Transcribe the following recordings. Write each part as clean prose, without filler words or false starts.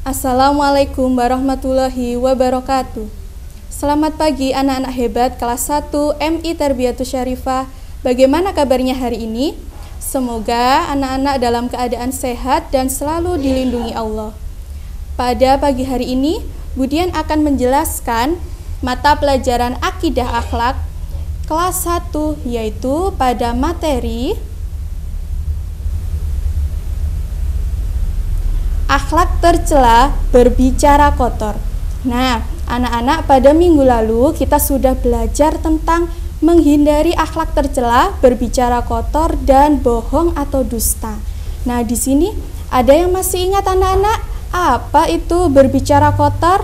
Assalamualaikum warahmatullahi wabarakatuh. Selamat pagi anak-anak hebat kelas 1 MI Tarbiyatus Syarifah. Bagaimana kabarnya hari ini? Semoga anak-anak dalam keadaan sehat dan selalu dilindungi Allah. Pada pagi hari ini, Budian akan menjelaskan mata pelajaran Akidah Akhlak kelas 1, yaitu pada materi akhlak tercela berbicara kotor. Nah, anak-anak, pada minggu lalu kita sudah belajar tentang menghindari akhlak tercela berbicara kotor dan bohong atau dusta. Nah, di sini ada yang masih ingat anak-anak? Apa itu berbicara kotor?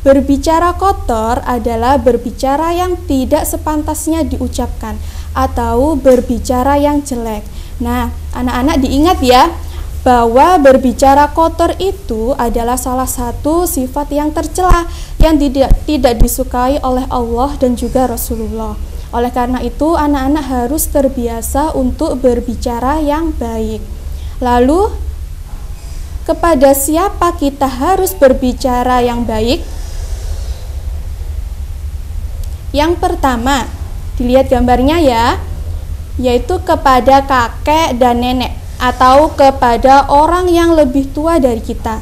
Berbicara kotor adalah berbicara yang tidak sepantasnya diucapkan atau berbicara yang jelek. Nah, anak-anak diingat ya, bahwa berbicara kotor itu adalah salah satu sifat yang tercela yang tidak disukai oleh Allah dan juga Rasulullah. Oleh karena itu, anak-anak harus terbiasa untuk berbicara yang baik. Lalu, kepada siapa kita harus berbicara yang baik? Yang pertama, dilihat gambarnya ya, yaitu kepada kakek dan nenek atau kepada orang yang lebih tua dari kita.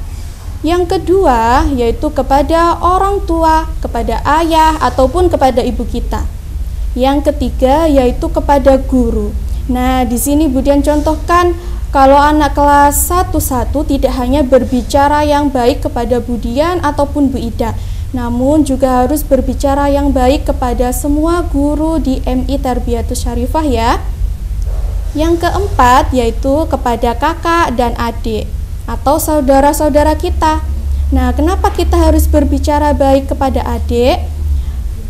Yang kedua, yaitu kepada orang tua, kepada ayah ataupun kepada ibu kita. Yang ketiga, yaitu kepada guru. Nah, di sini Budian contohkan kalau anak kelas 1 tidak hanya berbicara yang baik kepada Budian ataupun Bu Ida, namun juga harus berbicara yang baik kepada semua guru di MI Tarbiyatus Syarifah ya. Yang keempat, yaitu kepada kakak dan adik atau saudara-saudara kita. Nah, kenapa kita harus berbicara baik kepada adik?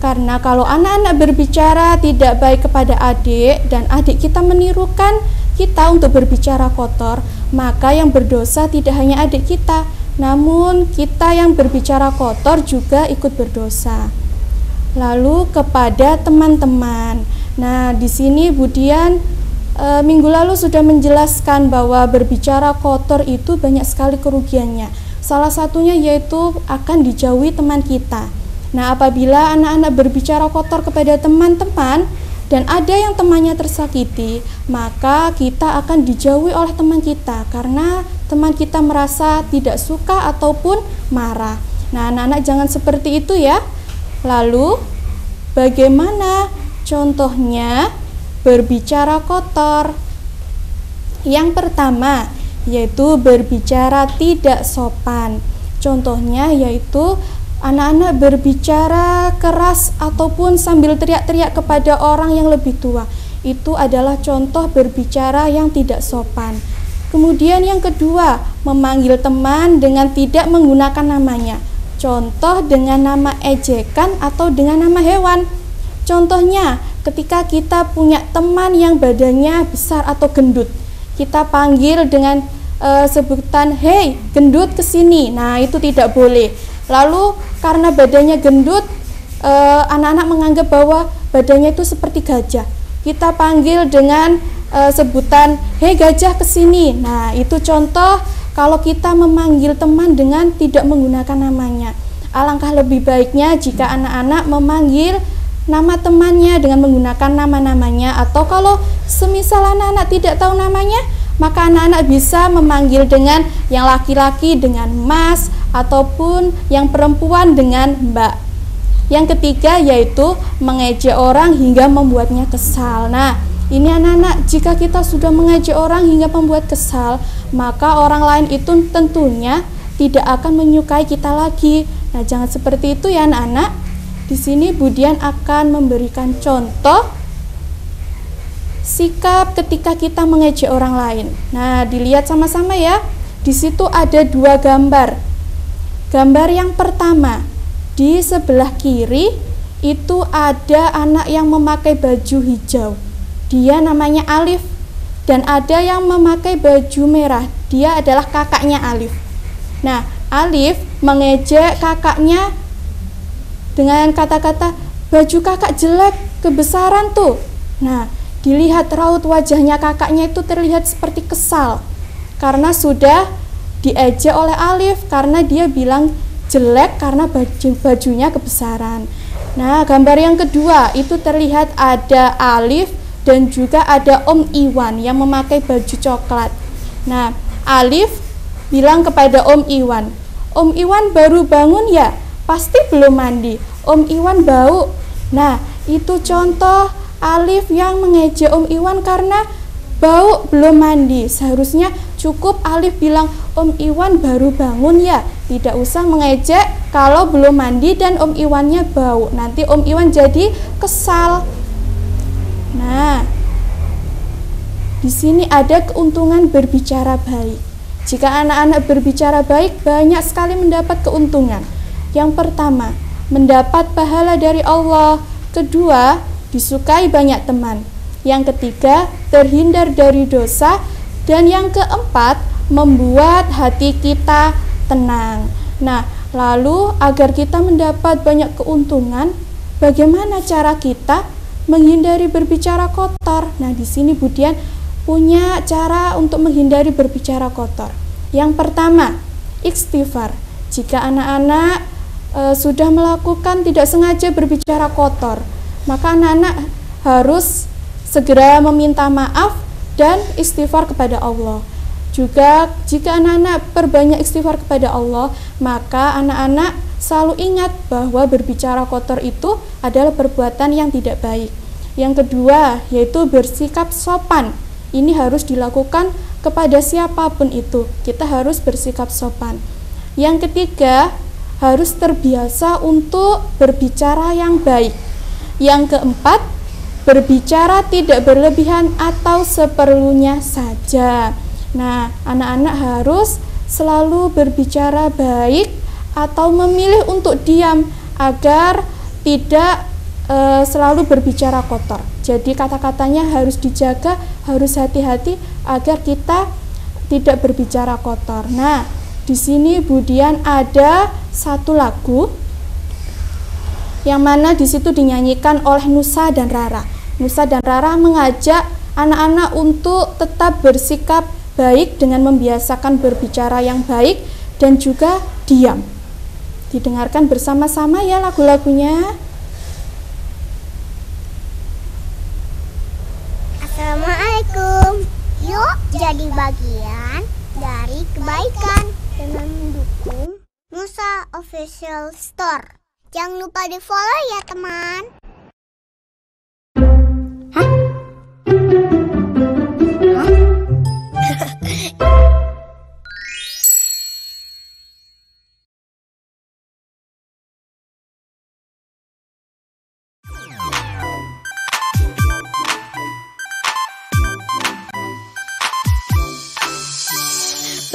Karena kalau anak-anak berbicara tidak baik kepada adik dan adik kita menirukan kita untuk berbicara kotor, maka yang berdosa tidak hanya adik kita, namun kita yang berbicara kotor juga ikut berdosa. Lalu kepada teman-teman. Nah, di sini Budian minggu lalu sudah menjelaskan bahwa berbicara kotor itu banyak sekali kerugiannya. Salah satunya yaitu akan dijauhi teman kita. Nah, apabila anak-anak berbicara kotor kepada teman-teman dan ada yang temannya tersakiti, maka kita akan dijauhi oleh teman kita karena teman kita merasa tidak suka ataupun marah. Nah, anak-anak jangan seperti itu ya. Lalu, bagaimana contohnya berbicara kotor? Yang pertama, yaitu berbicara tidak sopan. Contohnya yaitu anak-anak berbicara keras ataupun sambil teriak-teriak kepada orang yang lebih tua. Itu adalah contoh berbicara yang tidak sopan. Kemudian yang kedua, memanggil teman dengan tidak menggunakan namanya. Contoh dengan nama ejekan atau dengan nama hewan. Contohnya, ketika kita punya teman yang badannya besar atau gendut, kita panggil dengan sebutan, "Hei, gendut kesini." Nah, itu tidak boleh. Lalu karena badannya gendut, anak-anak menganggap bahwa badannya itu seperti gajah. Kita panggil dengan sebutan, "Hei gajah kesini." Nah, itu contoh kalau kita memanggil teman dengan tidak menggunakan namanya. Alangkah lebih baiknya jika anak-anak memanggil nama temannya dengan menggunakan nama-namanya, atau kalau semisal anak-anak tidak tahu namanya, maka anak-anak bisa memanggil dengan yang laki-laki dengan Mas ataupun yang perempuan dengan Mbak. Yang ketiga yaitu mengejek orang hingga membuatnya kesal. Nah, ini anak-anak, jika kita sudah mengejek orang hingga membuat kesal, maka orang lain itu tentunya tidak akan menyukai kita lagi. Nah, jangan seperti itu ya anak-anak. Di sini Budian akan memberikan contoh sikap ketika kita mengejek orang lain. Nah, dilihat sama-sama ya. Di situ ada dua gambar. Gambar yang pertama, di sebelah kiri itu ada anak yang memakai baju hijau. Dia namanya Alif. Dan ada yang memakai baju merah. Dia adalah kakaknya Alif. Nah, Alif mengejek kakaknya dengan kata-kata, "Baju kakak jelek, kebesaran tuh." Nah, dilihat raut wajahnya kakaknya itu terlihat seperti kesal. karena sudah diejek oleh Alif, karena dia bilang jelek karena bajunya kebesaran. Nah, gambar yang kedua itu terlihat ada Alif dan juga ada Om Iwan yang memakai baju coklat. Nah, Alif bilang kepada Om Iwan, Om Iwan baru bangun ya? Pasti belum mandi. Om Iwan bau. Nah, itu contoh Alif yang mengejek Om Iwan karena bau belum mandi. Seharusnya cukup Alif bilang, Om Iwan baru bangun ya? Tidak usah mengejek kalau belum mandi dan Om Iwannya bau. Nanti Om Iwan jadi kesal. Nah, di sini ada keuntungan berbicara baik. Jika anak-anak berbicara baik, banyak sekali mendapat keuntungan. Yang pertama, mendapat pahala dari Allah. Kedua, disukai banyak teman. Yang ketiga, terhindar dari dosa. Dan yang keempat, membuat hati kita tenang. Nah, lalu agar kita mendapat banyak keuntungan, bagaimana cara kita menghindari berbicara kotor? Nah, di sini Budian punya cara untuk menghindari berbicara kotor. Yang pertama, istighfar. Jika anak-anak sudah melakukan tidak sengaja berbicara kotor, maka anak-anak harus segera meminta maaf dan istighfar kepada Allah. Juga jika anak-anak perbanyak istighfar kepada Allah, maka anak-anak selalu ingat bahwa berbicara kotor itu adalah perbuatan yang tidak baik. Yang kedua, yaitu bersikap sopan. Ini harus dilakukan kepada siapapun itu. Kita harus bersikap sopan. Yang ketiga, harus terbiasa untuk berbicara yang baik. Yang keempat, berbicara tidak berlebihan atau seperlunya saja. Nah, anak-anak harus selalu berbicara baik atau memilih untuk diam agar tidak selalu berbicara kotor. Jadi kata-katanya harus dijaga, harus hati-hati agar kita tidak berbicara kotor. Nah, di sini Budian ada satu lagu yang mana di situ dinyanyikan oleh Nusa dan Rara. Nusa dan Rara mengajak anak-anak untuk tetap bersikap baik dengan membiasakan berbicara yang baik dan juga diam. Didengarkan bersama-sama ya lagu-lagunya. Assalamualaikum. Yuk jadi bagian dari kebaikan dengan mendukung Nusa Official Store. Jangan lupa di follow ya teman.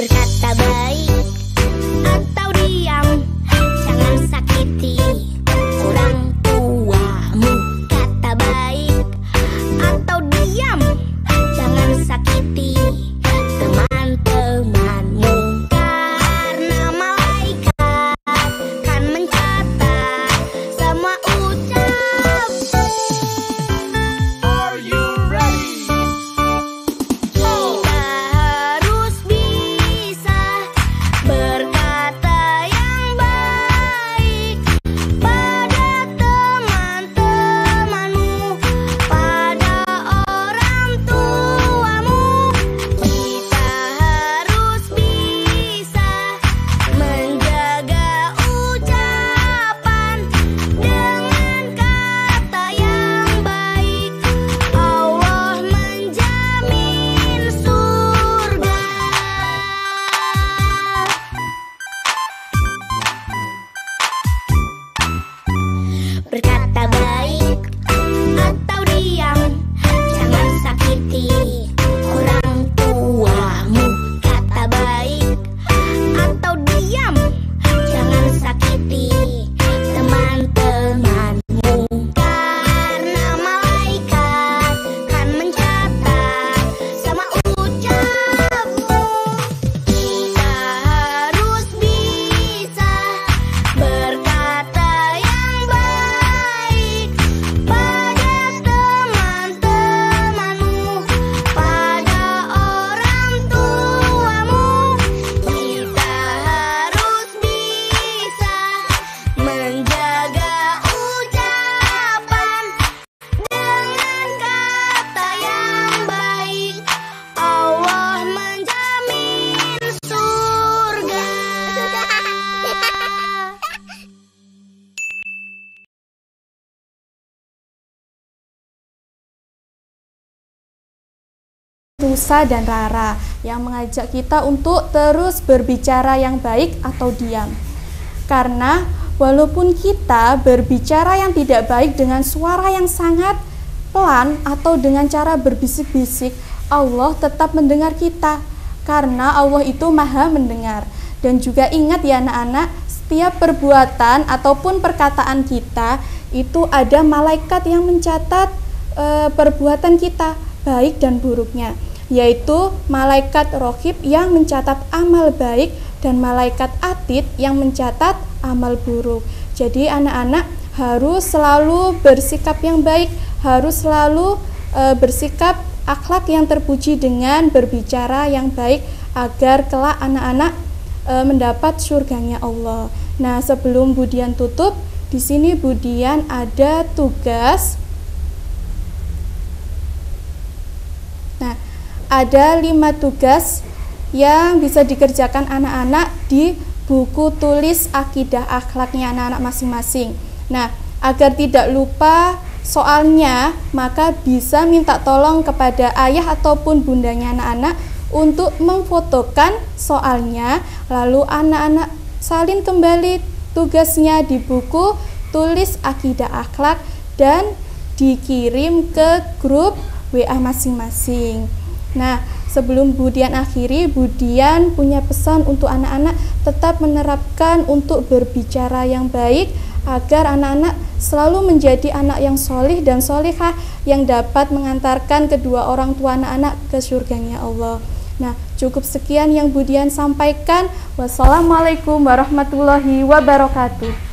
Berkata baik atau diam, jangan sakiti orang tuamu. Kata baik atau diam, jangan sakiti teman-temanmu. Karena malaikat kan mencatat semua ucap. Are you ready? Kita harus bisa berkata yang baik pada teman-temanmu, pada orang tuamu. Kita harus bisa menjaga ucapan dengan kata yang baik. Allah menjamin surga. Berkata baik atau diam, jangan sakiti orang tuamu. Kata baik atau diam, jangan sakiti teman-temanmu. Karena malaikat kan mencatat sama ucapmu. Kita harus bisa berkata yang baik Nusa dan Rara yang mengajak kita untuk terus berbicara yang baik atau diam. Karena walaupun kita berbicara yang tidak baik dengan suara yang sangat pelan atau dengan cara berbisik-bisik, Allah tetap mendengar kita. Karena Allah itu maha mendengar. Dan juga ingat ya anak-anak, setiap perbuatan ataupun perkataan kita itu ada malaikat yang mencatat perbuatan kita, baik dan buruknya, yaitu malaikat Roqib yang mencatat amal baik dan malaikat Atid yang mencatat amal buruk. Jadi anak-anak harus selalu bersikap yang baik, harus selalu bersikap akhlak yang terpuji dengan berbicara yang baik agar kelak anak-anak mendapat surganya Allah. Nah, sebelum Budian tutup, di sini Budian ada tugas. Nah, ada 5 tugas yang bisa dikerjakan anak-anak di buku tulis akidah akhlaknya anak-anak masing-masing. Nah, agar tidak lupa soalnya, maka bisa minta tolong kepada ayah ataupun bundanya anak-anak untuk memfotokan soalnya, lalu anak-anak salin kembali tugasnya di buku tulis akidah akhlak dan dikirim ke grup WA masing-masing. Nah, sebelum Budian akhiri, Budian punya pesan untuk anak-anak tetap menerapkan untuk berbicara yang baik agar anak-anak selalu menjadi anak yang solih dan solihah yang dapat mengantarkan kedua orang tua anak-anak ke surganya Allah. Nah, cukup sekian yang Budian sampaikan. Wassalamualaikum warahmatullahi wabarakatuh.